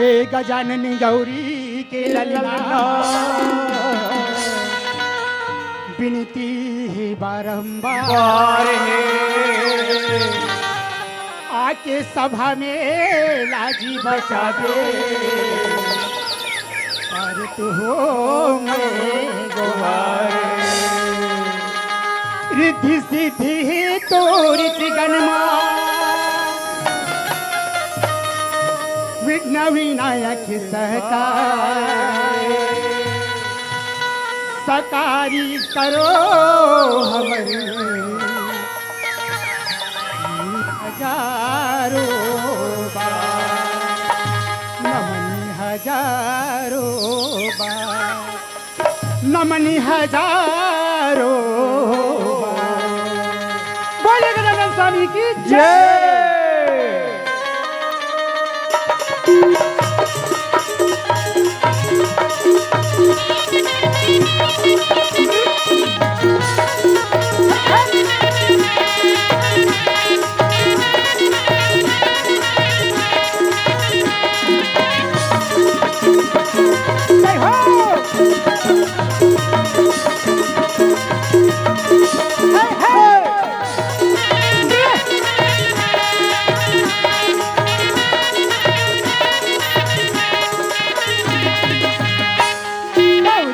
हे गजानन गौरी के ललना विनती है बारंबार है आके सभा में लाजी बचा दे और तू हो गोवार रिद्धि सिद्धि तोरी त्रिगणमा विघ्न विनायक सकारी करो हमारी हजारों बार नमन हजारों बार नमन हजारों बार बोले गजानन स्वामी की जय।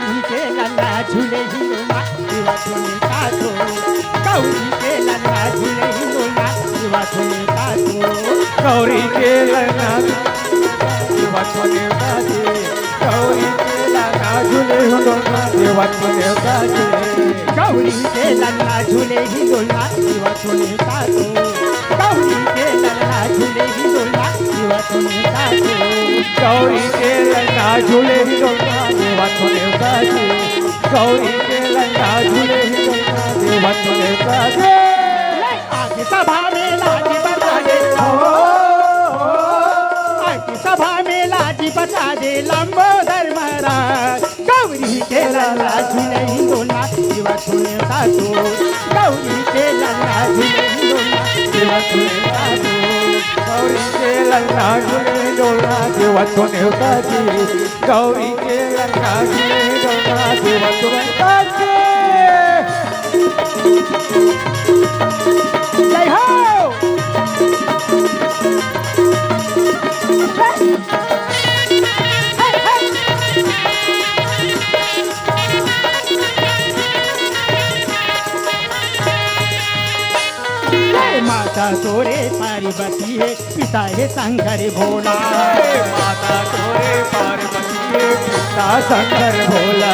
झूले हिंदोला दिवा झूले कातो गौरी के ललना झूले हिंदोला दिवा झूले कातो गौरी के ललना दिवा झूले कातो गौरी के ललना झूले हिंदोला दिवा झूले कातो गौरी के ललना झूले हिंदोला दिवा झूले कातो गौरी के ललना झूले हिंदोला दिवा झूले कातो गौरी के ललना झूले हिंदोला दिवा झूले कातो गौरी के ललना झूले हिंदोला दिवा झूले कातो आगे सभा में लाजी बचा दे आगे सभा में लाजी बचा दे लंबोदर महाराज गौरी के ललना झूले हिंदोला दिवा झूले कातो गौरी के ललना झूले हिंदोला दिवा झूले कातो गौरी के ललना झूले हिंदोला दिवा झूले कातो गौरी के ललना झूले हिंदोला दिवा झूले कातो जय हो माता तोरे पार्वती है पिता है शंकर भोला माता तोरे पार्वती है पिता शंकर भोला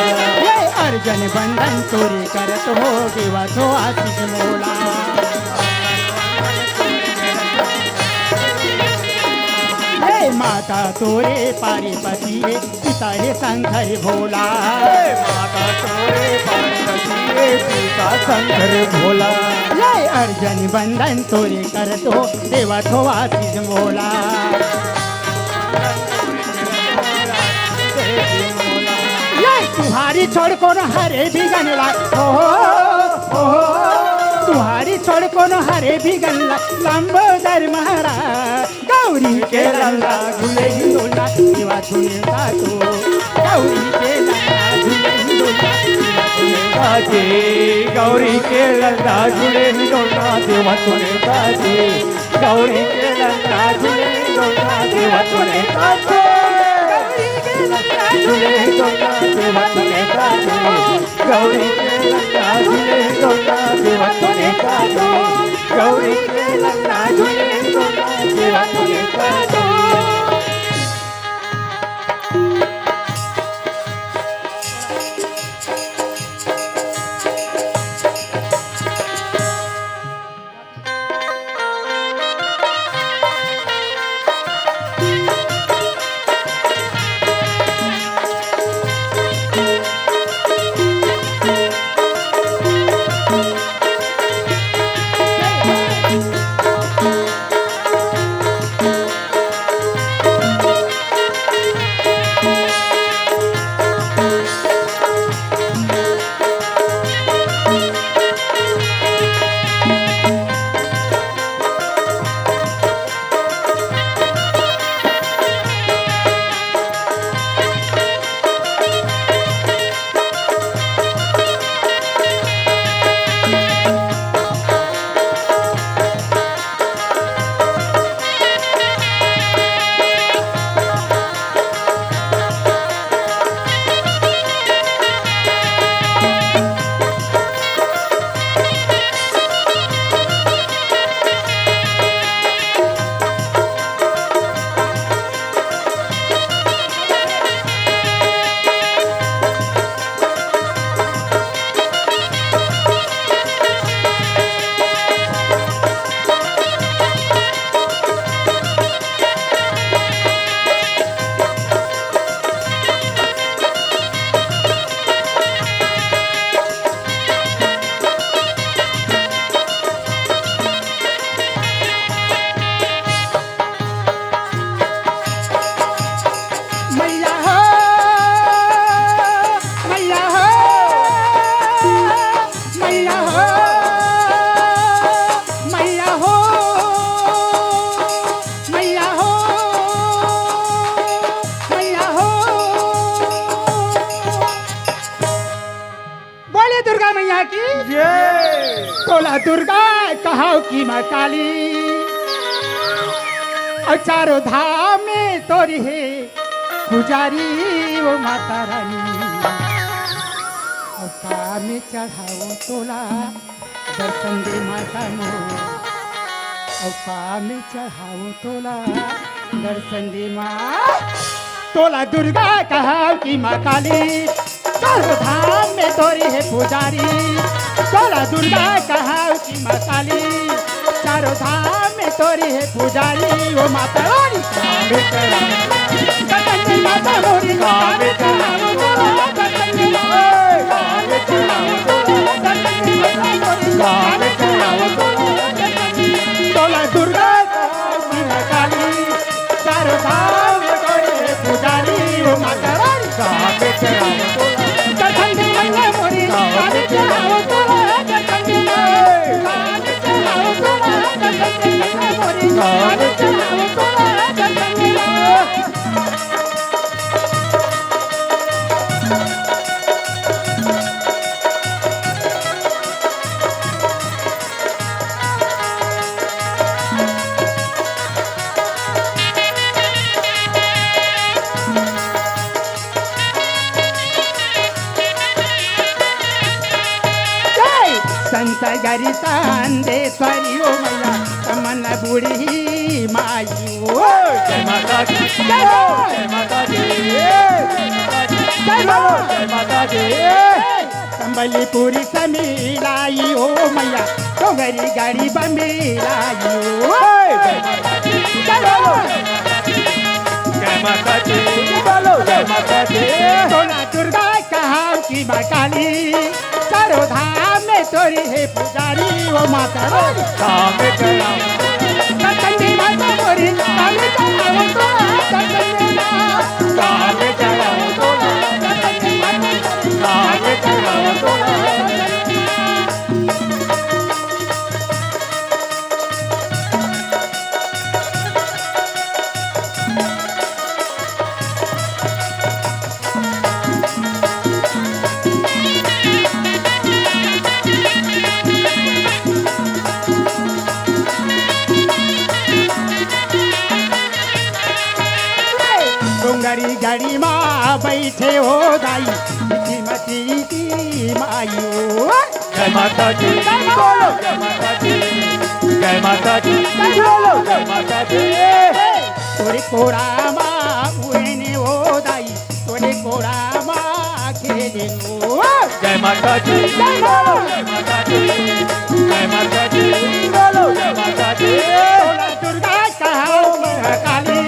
ये अर्जन बंधन तोरे करत हो देवा तो आशीष मोला ये माता तोरे पार्वती है पिता है शंकर भोला माता तोरे पार्वती है पिता शंकर भोला ये अर्जन बंधन तोरे करत हो देवा तो आशीष मोला तुम्हारी छोड़ को न हरे भी गनला तुम्हारी छोड़ को न हरे भी गनला लंबोदर महाराज गौरी के लल्ला झूले हिंदोला दिवा झूले कातो गौरी के लल्ला झूले हिंदोला दिवा झूले कातो गौरी के लल्ला झूले हिंदोला दिवा झूले कातो गौरी के लल्ला झूले हिंदोला दिवा झूले कातो झूले हिंदोला दिवा झूले कातो गौरी के लल्ला झूले हिंदोला दिवा झूले कातो गौरी के लल्ला झूले हिंदोला दिवा झूले कातो की जय। तोला दुर्गा कहाओ की माँ काली और चारों धाम में तोरी है पुजारी वो माता रानी और काम में चढ़ाओ तोला दर्शन दे माता मोर और काम में चढ़ाओ तोला दर्शन दे माँ तोला दुर्गा कहाओ की माँ काली चारों धाम में तोरी है पुजारी तोला दुर्गा कहाओ की माँ काली चारों धाम में तोरी है पुजारी वो माता रानी माता मोरी तोला दुर्गा काली चारों धाम में तोरी है पुजारी वो माता रानी दर्शन दे मैया मोरी चढ़ाओ तोला दर्शन दे चढ़ाओ तोला दर्शन दे मैया मोरी चढ़ाओ तोला दर्शन दे संत गरी संदेश्वरी ओ मैया तमन बूढ़ी माई ओ जय माता दी जय माता दी जय माता दी संबलीपुरी समीलाई ओ मैया तोगरी गाड़ी बमीलाई ओ जय माता दी बोलो जय माता दी तोला दुर्गा कहाओ की माँ काली चारों धाम में तोरी है पुजारी वो माता रानी काम चढ़ाओ दर्शन दे माता मोरी काम चढ़ाओ तोला दर्शन दे काम चढ़ाओ तोला दर्शन दे माता मोरी काम चढ़ाओ तोला डोंगरी गाड़ी माँ बैठे हो दाई श्रीमती की मायू जय माता दी बोलो जय माता दी जय माता दी बोलो जय माता दी तोरे कोरा माँ उड़ने हो दाई तोरे कोरा माँ खेले नो जय माता दी बोलो जय माता दी जय माता दी बोलो जय माता दी तोला दुर्गा कहाओ माँ काली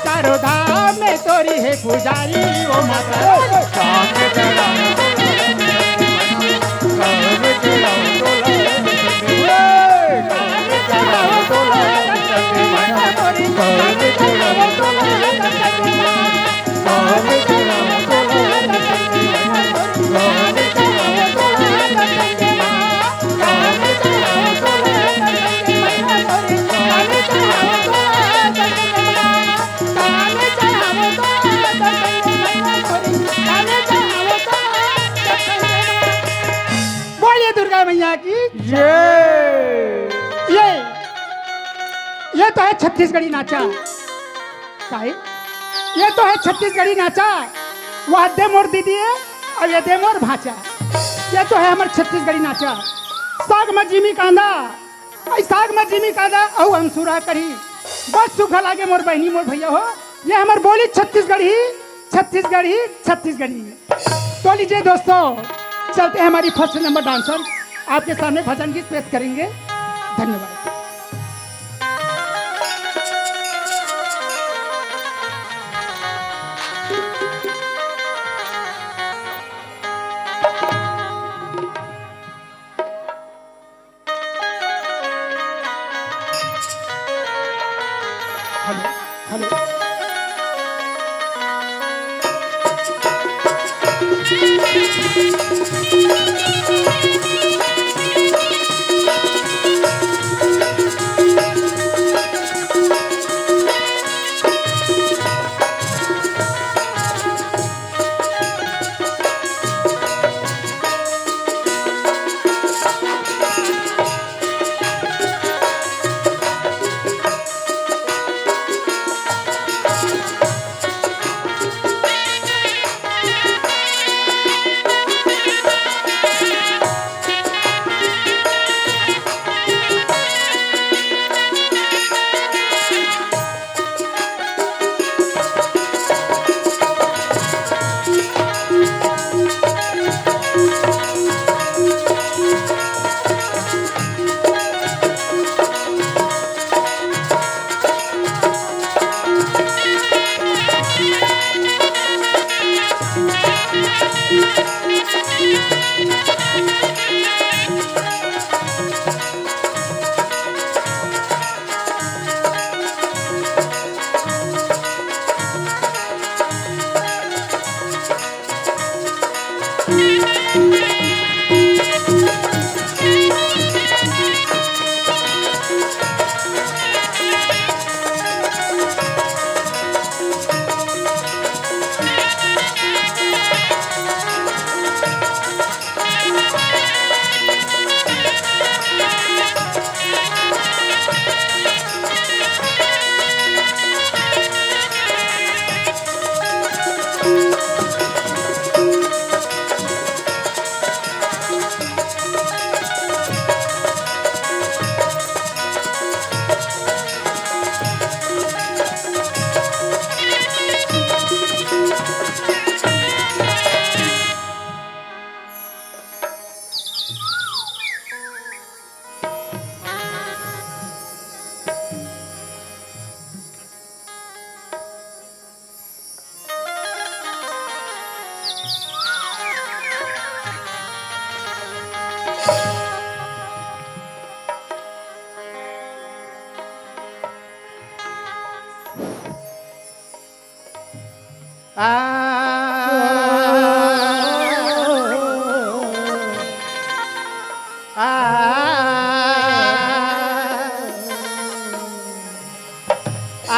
चारों धाम में तोरी है पुजारी ओ माता रानी काम चढ़ाओ काम चढ़ाओ तोला काम चढ़ाओ तोला माता मोरी काम चढ़ाओ तोला काम चढ़ाओ तोला काम चढ़ाओ तोला बोलिए दुर्गा मैया की ये ये तो है छत्तीसगढ़ी नाचा काहे ये तो है छत्तीसगढ़ी नाचा वह दे मोर दीदी है और ये दे मोर भाचा ये तो है हमारे छत्तीसगढ़ी नाचा साग में जिमी कांदा आई साग में जिमी कांदा औ अंसुरा करी बस सुखा लागे मोर बहनी मोर भैया हो ये हमार बोली छत्तीसगढ़ी छत्तीसगढ़ी छत्तीसगढ़ी तो लीजिए दोस्तों चलते हैं हमारी फर्स्ट नंबर डांसर आपके सामने भजन गीत पेश करेंगे धन्यवाद हेलो हेलो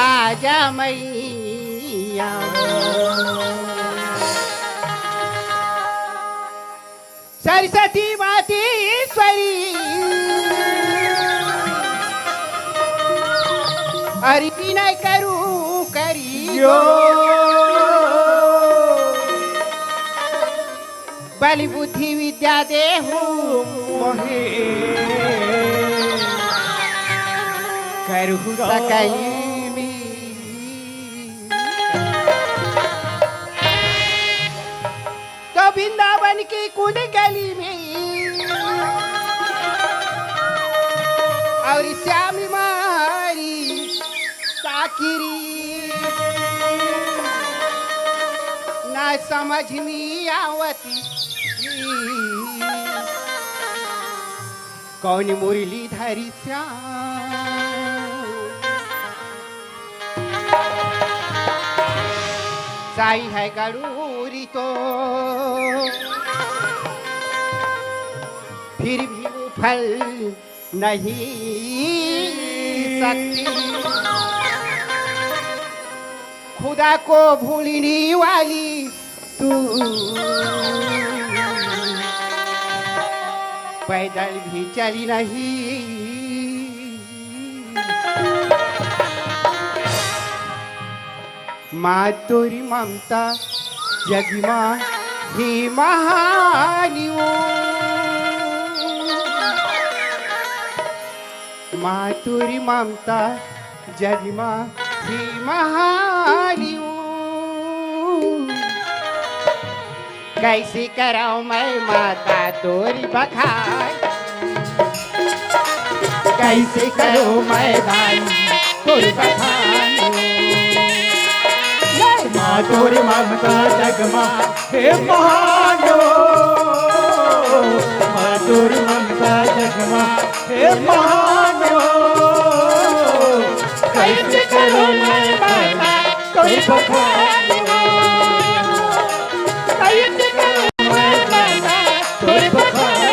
आजा मैया सरस्वती मातेश्वरी अरे विनय करूं करियो बलि बुद्धि विद्या देहु मोहे करहु सकई तो वृंदावन की कुंड गली में और श्यामी मारी साकिरी ना समझ में आवती कौन मुरली धरी श्याम साई है गरूरी तो फिर भी वो फल नहीं सकती खुदा को भूलने वाली तू पैदल भी चली नहीं माँ तोरी ममता जगमा ही महानियो माँ तोरी ममता जगमा ही महानियो कैसे कराऊं मैं माता तोरी बखान कैसे करूं मैं भाई तोरी बखान माँ तोरी ममता जगमा हे महानो माँ तोरी ममता जगमा हे महानो कैसे करूं मैं माता तोरी बखान कैसे करूं मैं माता तोरी बखान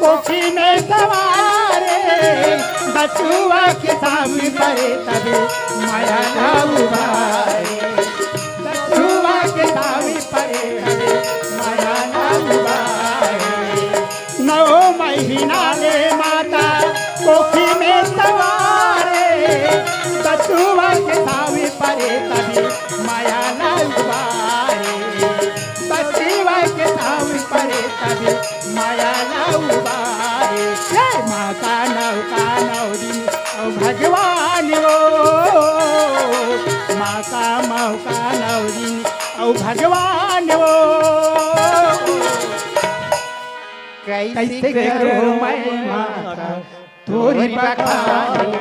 कोठी में सवारे बसुआ के सामने करे तबे माया ना उबारे बसुआ के सामने परे तबे माया ना उबारे 9 महीना ले माता कोठी में सवारे बसुआ के सामने परे तबे माया ना उबारे बसुआ के सामने परे तबे माया ना उबारे माता नौका नौरी भगवान वो माता मौका गौरी औ भगवान वो कैसे करो मैं माता तोरी बखान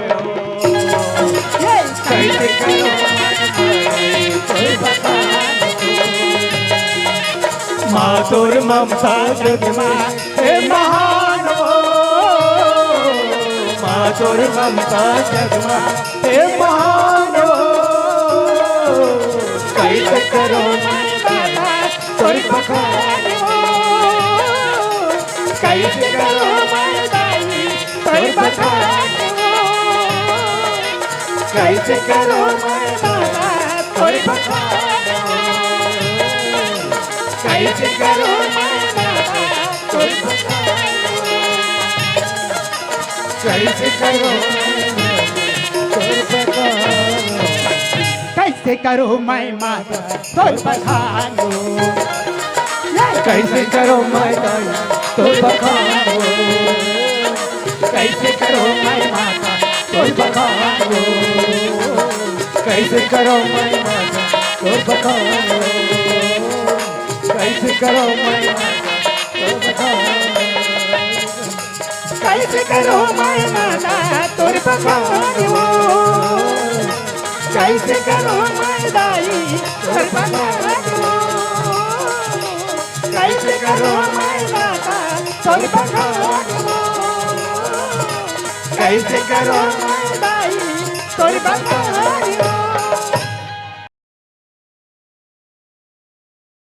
कैसे करो तोरी बखान माँ तोर ममता जग में हे महान हो माँ तोर ममता जग में हे महान हो कैसे करो तोरी बखान कैसे करो तोरी बखान कैसे करो तोरी बखान कैसे करो तोरी बखान कैसे करो तोरी बखान कैसे करो मैं माता तोर बखानो कैसे करो मैं तोर बखान कैसे करो मैं माता तोर बखान कैसे करो मैं माता तोर बखान कैसे करो मैं माता तोर बखान कैसे करो मैं माता तोर बखानो कैसे करो मैं दाई तोर बखानो कैसे करो मैं माता तोर बखानो कैसे करो मैं दाई तोर बखानो